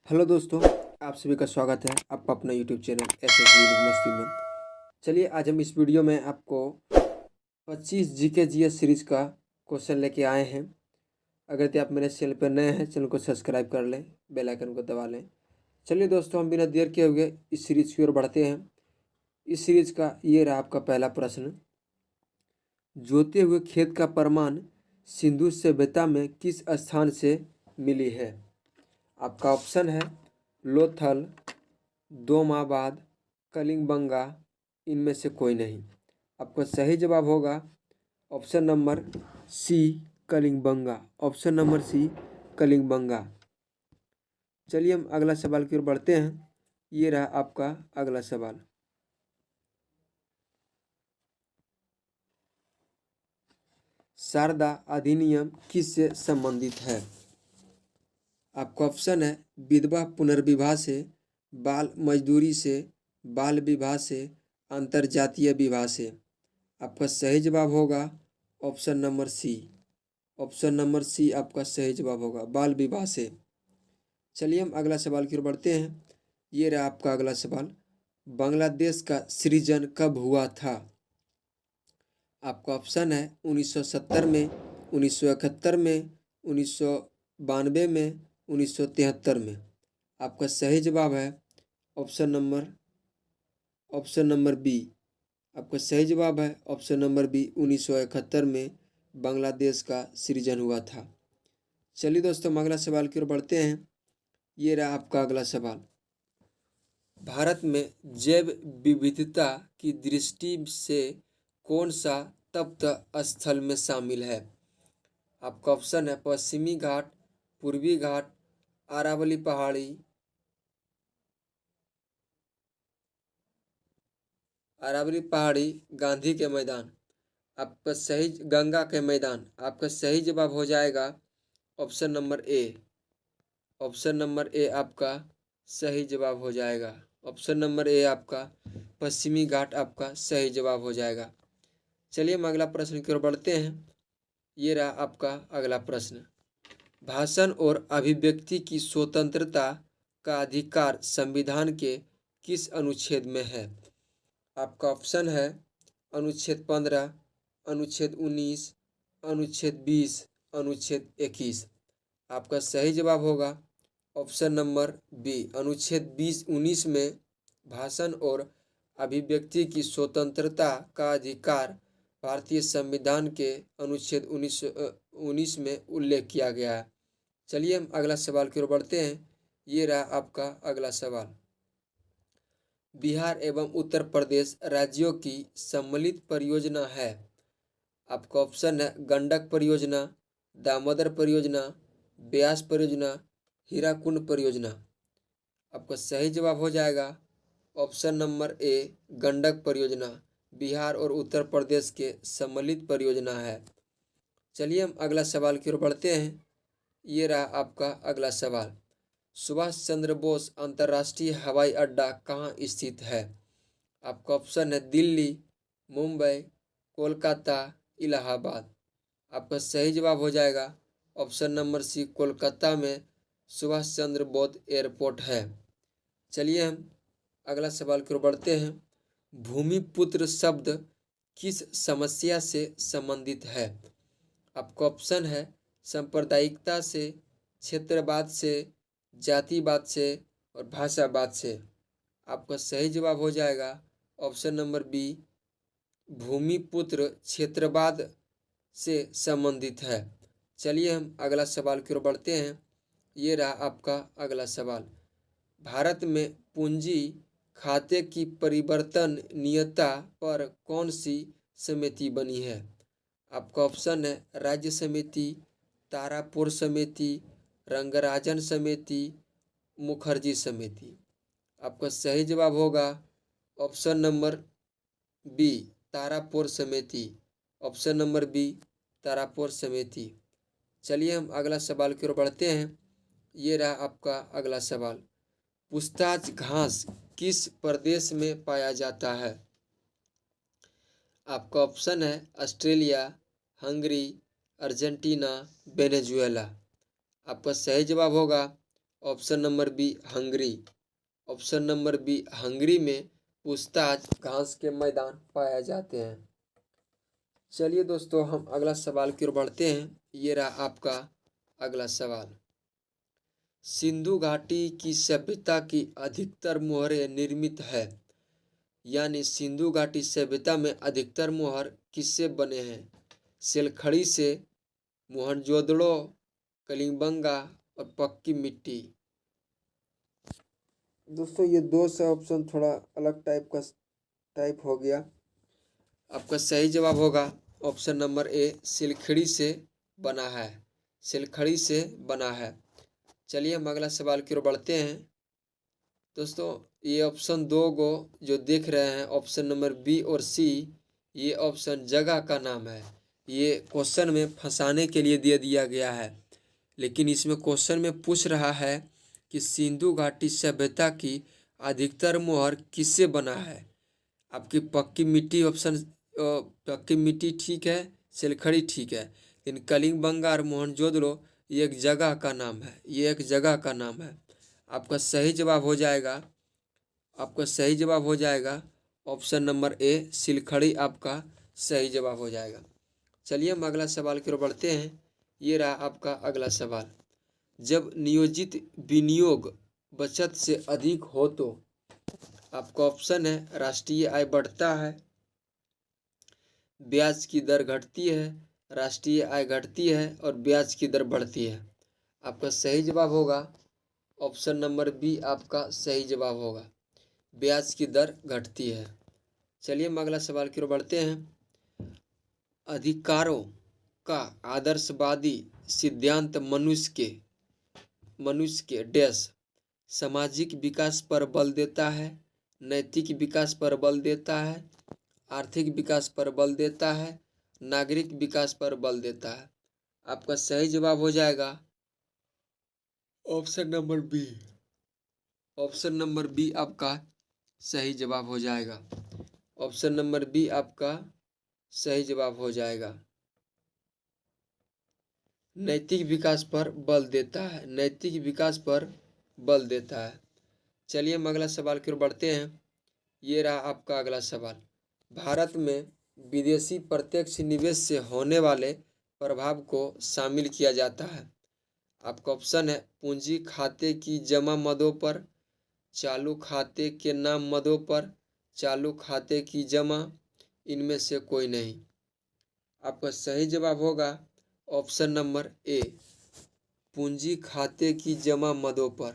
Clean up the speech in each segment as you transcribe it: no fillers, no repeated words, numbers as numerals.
Hello दोस्तों, आप सभी का स्वागत है आपका अपना यूट्यूब चैनल एस मस्ती में। चलिए आज हम इस वीडियो में आपको 25 जीके जीएस सीरीज का क्वेश्चन लेके आए हैं। अगर यदि आप मेरे चैनल पर नए हैं, चैनल को सब्सक्राइब कर लें, बेल आइकन को दबा लें। चलिए दोस्तों, हम बिना देर किए हुए इस सीरीज की ओर बढ़ते हैं। इस सीरीज का ये रहा आपका पहला प्रश्न। जोते हुए खेत का प्रमाण सिंधु सभ्यता में किस स्थान से मिली है? आपका ऑप्शन है लोथल, दोमाबाद, कलिंगबंगा, इनमें से कोई नहीं। आपका सही जवाब होगा option number C, Kalibangan. Option number C, Kalibangan. चलिए हम अगला सवाल की ओर बढ़ते हैं। ये रहा आपका अगला सवाल। शारदा अधिनियम किससे संबंधित है? आपका ऑप्शन है विधवा पुनर्विवाह से, बाल मजदूरी से, बाल विवाह से, अंतरजातीय विवाह से। आपका सही जवाब होगा option number C. Option number C आपका सही जवाब होगा, बाल विवाह से। चलिए हम अगला सवाल की ओर बढ़ते हैं। ये रहा आपका अगला सवाल। बांग्लादेश का सृजन कब हुआ था? आपका ऑप्शन है 1970 में, 1971 में, 1992 में, 1973 में। आपका सही जवाब है ऑप्शन नंबर बी। आपका सही जवाब है ऑप्शन नंबर बी, 1971 में बांग्लादेश का सृजन हुआ था। चलिए दोस्तों, हम अगला सवाल की ओर बढ़ते हैं। ये रहा आपका अगला सवाल। भारत में जैव विविधता की दृष्टि से कौन सा तप्त स्थल में शामिल है? आपका ऑप्शन है पश्चिमी घाट, पूर्वी घाट, अरावली पहाड़ी, गांधी के मैदान। आपका सही गंगा के मैदान। आपका सही जवाब हो जाएगा option number A. Option number A आपका सही जवाब हो जाएगा। ऑप्शन नंबर ए आपका पश्चिमी घाट आपका सही जवाब हो जाएगा। चलिए हम अगला प्रश्न की ओर बढ़ते हैं। ये रहा आपका अगला प्रश्न। भाषण और अभिव्यक्ति की स्वतंत्रता का अधिकार संविधान के किस अनुच्छेद में है? आपका ऑप्शन है अनुच्छेद 15, अनुच्छेद 19, अनुच्छेद 20, अनुच्छेद 21। आपका सही जवाब होगा ऑप्शन नंबर बी, अनुच्छेद 20-19 में भाषण और अभिव्यक्ति की स्वतंत्रता का अधिकार भारतीय संविधान के अनुच्छेद 19 में उल्लेख किया गया है। चलिए हम अगला सवाल की ओर बढ़ते हैं। ये रहा आपका अगला सवाल। बिहार एवं उत्तर प्रदेश राज्यों की सम्मिलित परियोजना है। आपका ऑप्शन है गंडक परियोजना, दामोदर परियोजना, ब्यास परियोजना, हीराकुंड परियोजना। आपका सही जवाब हो जाएगा ऑप्शन नंबर ए, गंडक परियोजना बिहार और उत्तर प्रदेश के सम्मिलित परियोजना है। चलिए हम अगला सवाल की ओर बढ़ते हैं। ये रहा आपका अगला सवाल। सुभाष चंद्र बोस अंतर्राष्ट्रीय हवाई अड्डा कहाँ स्थित है? आपका ऑप्शन है दिल्ली, मुंबई, कोलकाता, इलाहाबाद। आपका सही जवाब हो जाएगा ऑप्शन नंबर सी, कोलकाता में सुभाष चंद्र बोस एयरपोर्ट है। चलिए हम अगला सवाल की ओर बढ़ते हैं। भूमिपुत्र शब्द किस समस्या से संबंधित है? आपका ऑप्शन है सांप्रदायिकता से, क्षेत्रवाद से, जातिवाद से और भाषावाद से। आपका सही जवाब हो जाएगा ऑप्शन नंबर बी, भूमिपुत्र क्षेत्रवाद से संबंधित है। चलिए हम अगला सवाल की ओर बढ़ते हैं। ये रहा आपका अगला सवाल। भारत में पूंजी खाते की परिवर्तनीयता पर कौन सी समिति बनी है? आपका ऑप्शन है राज्य समिति, तारापुर समिति, रंगराजन समिति, मुखर्जी समिति। आपका सही जवाब होगा ऑप्शन नंबर बी, तारापुर समिति। ऑप्शन नंबर बी, तारापुर समिति। चलिए हम अगला सवाल की ओर बढ़ते हैं। ये रहा आपका अगला सवाल। पूछताछ घास किस प्रदेश में पाया जाता है? आपका ऑप्शन है ऑस्ट्रेलिया, हंगरी, अर्जेंटीना, वेनेजुएला। आपका सही जवाब होगा option number B Hungary. Option number B Hungary में पूछताछ घास के मैदान पाए जाते हैं। चलिए दोस्तों, हम अगला सवाल की ओर बढ़ते हैं। ये रहा आपका अगला सवाल। सिंधु घाटी की सभ्यता की अधिकतर मुहरें निर्मित है, यानी सिंधु घाटी सभ्यता में अधिकतर मुहर किससे बने हैं? सेलखड़ी से, मोहनजोदड़ो, कलिंगबंगा और पक्की मिट्टी। दोस्तों ये दो से ऑप्शन थोड़ा अलग टाइप हो गया। आपका सही जवाब होगा ऑप्शन नंबर ए, सिलखड़ी से बना है। सिलखड़ी से बना है। चलिए हम अगला सवाल की ओर बढ़ते हैं। दोस्तों ये ऑप्शन दो गो जो देख रहे हैं, ऑप्शन नंबर बी और सी, ये ऑप्शन जगह का नाम है। ये क्वेश्चन में फंसाने के लिए दे दिया गया है, लेकिन इसमें क्वेश्चन में पूछ रहा है कि सिंधु घाटी सभ्यता की अधिकतर मुहर किससे बना है? आपकी पक्की मिट्टी ऑप्शन, पक्की मिट्टी ठीक है, सिलखड़ी ठीक है, लेकिन कलिंगबंगा और मोहनजोदड़ो ये एक जगह का नाम है। ये एक जगह का नाम है। आपका सही जवाब हो जाएगा, आपका सही जवाब हो जाएगा ऑप्शन नंबर ए, सिलखड़ी आपका सही जवाब हो जाएगा। चलिए हम अगला सवाल की ओर बढ़ते हैं। ये रहा आपका अगला सवाल। जब नियोजित विनियोग बचत से अधिक हो तो? आपका ऑप्शन है राष्ट्रीय आय बढ़ता है, ब्याज की दर घटती है, राष्ट्रीय आय घटती है और ब्याज की दर बढ़ती है। आपका सही जवाब होगा ऑप्शन नंबर बी, आपका सही जवाब होगा, ब्याज की दर घटती है। चलिए हम अगला सवाल की ओर बढ़ते हैं। अधिकारों का आदर्शवादी सिद्धांत मनुष्य के डैश सामाजिक विकास पर बल देता है, नैतिक विकास पर बल देता है, आर्थिक विकास पर बल देता है, नागरिक विकास पर बल देता है। आपका सही जवाब हो जाएगा option number B. Option number B आपका सही जवाब हो जाएगा। ऑप्शन नंबर बी आपका सही जवाब हो जाएगा। नैतिक विकास पर बल देता है, नैतिक विकास पर बल देता है। चलिए हम अगला सवाल की ओर बढ़ते हैं। ये रहा आपका अगला सवाल। भारत में विदेशी प्रत्यक्ष निवेश से होने वाले प्रभाव को शामिल किया जाता है। आपका ऑप्शन है पूंजी खाते की जमा मदों पर, चालू खाते के नाम मदों पर, चालू खाते की जमा, इनमें से कोई नहीं। आपका सही जवाब होगा ऑप्शन नंबर ए, पूंजी खाते की जमा मदों पर।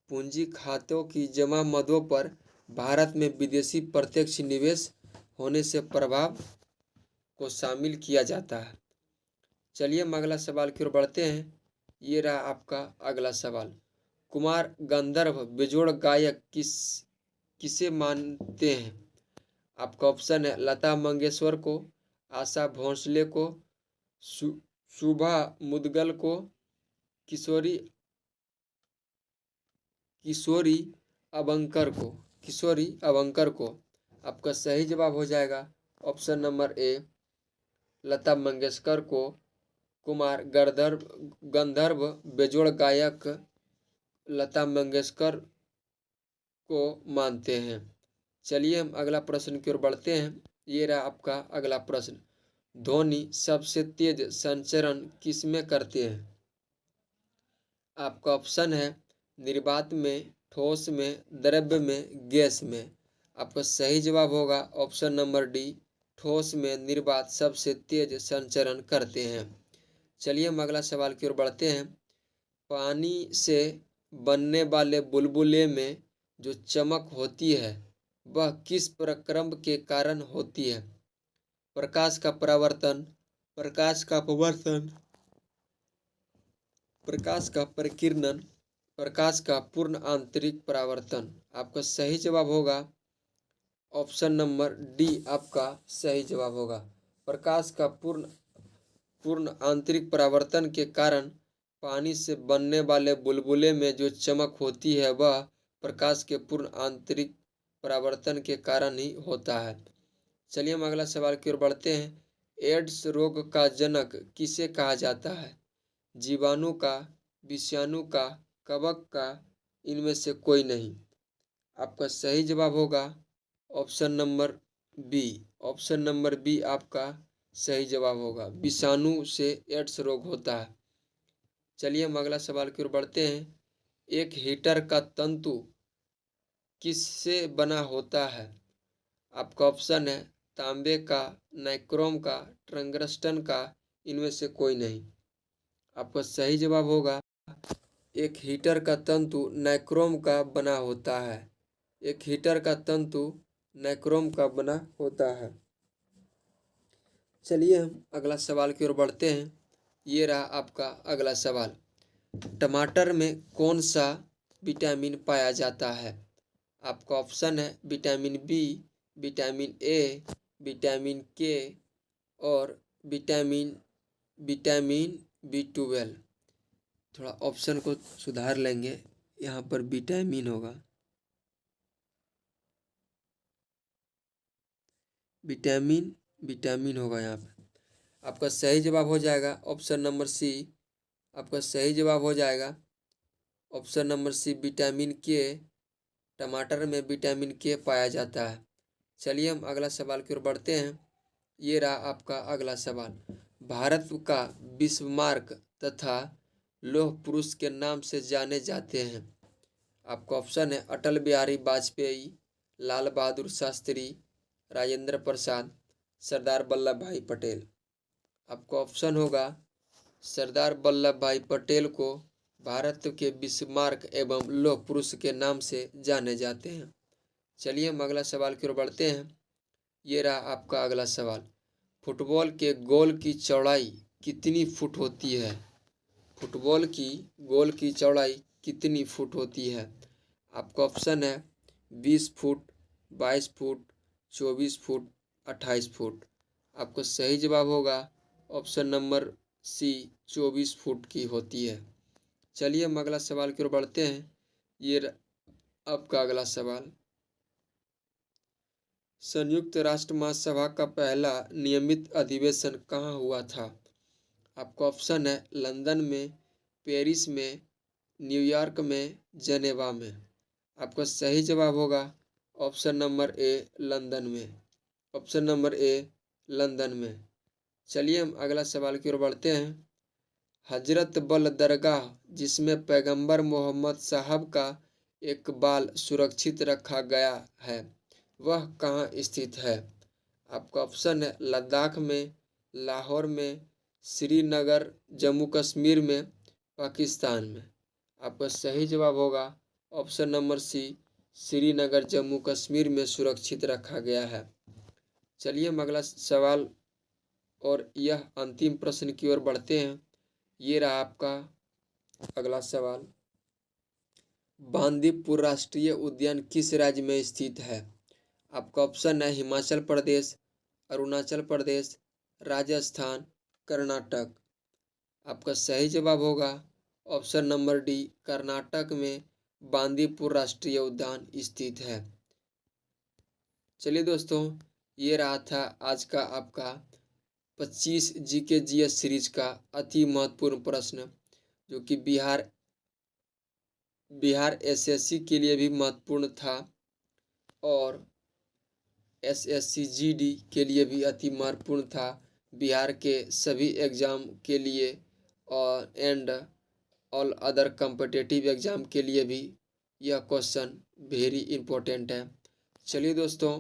पूंजी खातों की जमा मदों पर भारत में विदेशी प्रत्यक्ष निवेश होने से प्रभाव को शामिल किया जाता है। चलिए हम अगला सवाल की ओर बढ़ते हैं। ये रहा आपका अगला सवाल। कुमार गंधर्व बेजोड़ गायक किसे मानते हैं? आपका ऑप्शन है लता मंगेशकर को, आशा भोंसले को, शुभा मुदगल को, किशोरी अबंकर को। आपका सही जवाब हो जाएगा option number A, Lata Mangeshkar को कुमार गंधर्व बेजोड़ गायक लता मंगेशकर को मानते हैं। चलिए हम अगला प्रश्न की ओर बढ़ते हैं। ये रहा आपका अगला प्रश्न। ध्वनि सबसे तेज संचरण किसमें करते हैं? आपका ऑप्शन है निर्वात में, ठोस में, द्रव्य में, गैस में। आपका सही जवाब होगा ऑप्शन नंबर डी, ठोस में निर्वात सबसे तेज संचरण करते हैं। चलिए हम अगला सवाल की ओर बढ़ते हैं। पानी से बनने वाले बुलबुले में जो चमक होती है वह किस प्रक्रम के कारण होती है? प्रकाश का परावर्तन, प्रकाश का अपवर्तन, प्रकाश का परिकिरणन, प्रकाश का पूर्ण आंतरिक परावर्तन। आपका सही जवाब होगा ऑप्शन नंबर डी, आपका सही जवाब होगा, प्रकाश का पूर्ण आंतरिक परावर्तन के कारण पानी से बनने वाले बुलबुले में जो चमक होती है वह प्रकाश के पूर्ण आंतरिक परावर्तन के कारण ही होता है। चलिए हम अगला सवाल की ओर बढ़ते हैं। एड्स रोग का जनक किसे कहा जाता है? जीवाणु का, विषाणु का, कवक का इनमें से कोई नहीं। आपका सही जवाब होगा option number B. Option number B आपका सही जवाब होगा। विषाणु से एड्स रोग होता है। चलिए हम अगला सवाल की ओर बढ़ते हैं। एक हीटर का तंतु किससे बना होता है? आपका ऑप्शन है तांबे का, नाइक्रोम का, टंगस्टन का, इनमें से कोई नहीं। आपका सही जवाब होगा एक हीटर का तंतु नाइक्रोम का बना होता है। एक हीटर का तंतु नाइक्रोम का बना होता है। चलिए हम अगला सवाल की ओर बढ़ते हैं। ये रहा आपका अगला सवाल। टमाटर में कौन सा विटामिन पाया जाता है? आपका ऑप्शन है vitamin B, vitamin A, vitamin K और विटामिन विटामिन B12। थोड़ा ऑप्शन को सुधार लेंगे, यहाँ पर विटामिन होगा, विटामिन होगा यहाँ पे। आपका सही जवाब हो जाएगा ऑप्शन नंबर सी। आपका सही जवाब हो जाएगा ऑप्शन नंबर सी विटामिन के। टमाटर में विटामिन के पाया जाता है। चलिए हम अगला सवाल की ओर बढ़ते हैं। ये रहा आपका अगला सवाल। भारत का बिस्मार्क तथा लौह पुरुष के नाम से जाने जाते हैं। आपका ऑप्शन है अटल बिहारी वाजपेयी, लाल बहादुर शास्त्री, राजेंद्र प्रसाद, सरदार वल्लभ भाई पटेल। आपका ऑप्शन होगा सरदार वल्लभ भाई पटेल को भारत के बिस्मार्क एवं लौह पुरुष के नाम से जाने जाते हैं। चलिए हम अगला सवाल की ओर बढ़ते हैं। ये रहा आपका अगला सवाल। फुटबॉल के गोल की चौड़ाई कितनी फुट होती है? फुटबॉल की गोल की चौड़ाई कितनी फुट होती है? आपका ऑप्शन है 20 फुट, 22 फुट, 24 फुट, 28 फुट। आपका सही जवाब होगा ऑप्शन नंबर सी 24 फुट की होती है। चलिए हम अगला सवाल की ओर बढ़ते हैं। ये आपका अगला सवाल। संयुक्त राष्ट्र महासभा का पहला नियमित अधिवेशन कहाँ हुआ था? आपका ऑप्शन है लंदन में, पेरिस में, न्यूयॉर्क में, जेनेवा में। आपका सही जवाब होगा ऑप्शन नंबर ए लंदन में। ऑप्शन नंबर ए लंदन में। चलिए हम अगला सवाल की ओर बढ़ते हैं। हजरत बल दरगाह जिसमें पैगंबर मोहम्मद साहब का एक बाल सुरक्षित रखा गया है वह कहाँ स्थित है? आपका ऑप्शन है लद्दाख में, लाहौर में, श्रीनगर जम्मू कश्मीर में, पाकिस्तान में। आपका सही जवाब होगा option number C Srinagar Jammu Kashmir में सुरक्षित रखा गया है। चलिए हम अगला सवाल और यह अंतिम प्रश्न की ओर बढ़ते हैं। ये रहा आपका अगला सवाल। बांदीपुर राष्ट्रीय उद्यान किस राज्य में स्थित है? आपका ऑप्शन है हिमाचल प्रदेश, अरुणाचल प्रदेश, राजस्थान, कर्नाटक। आपका सही जवाब होगा ऑप्शन नंबर डी कर्नाटक में बांदीपुर राष्ट्रीय उद्यान स्थित है। चलिए दोस्तों, ये रहा था आज का आपका 25 जीके जीएस सीरीज का अति महत्वपूर्ण प्रश्न, जो कि बिहार एसएससी के लिए भी महत्वपूर्ण था और एसएससी जीडी के लिए भी अति महत्वपूर्ण था। बिहार के सभी एग्ज़ाम के लिए और and all other competitive exam के लिए भी यह क्वेश्चन वेरी इम्पोर्टेंट है। चलिए दोस्तों,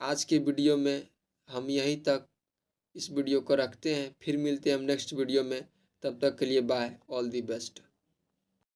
आज के वीडियो में हम यहीं तक इस वीडियो को रखते हैं। फिर मिलते हैं हम नेक्स्ट वीडियो में। तब तक के लिए बाय, ऑल दी बेस्ट।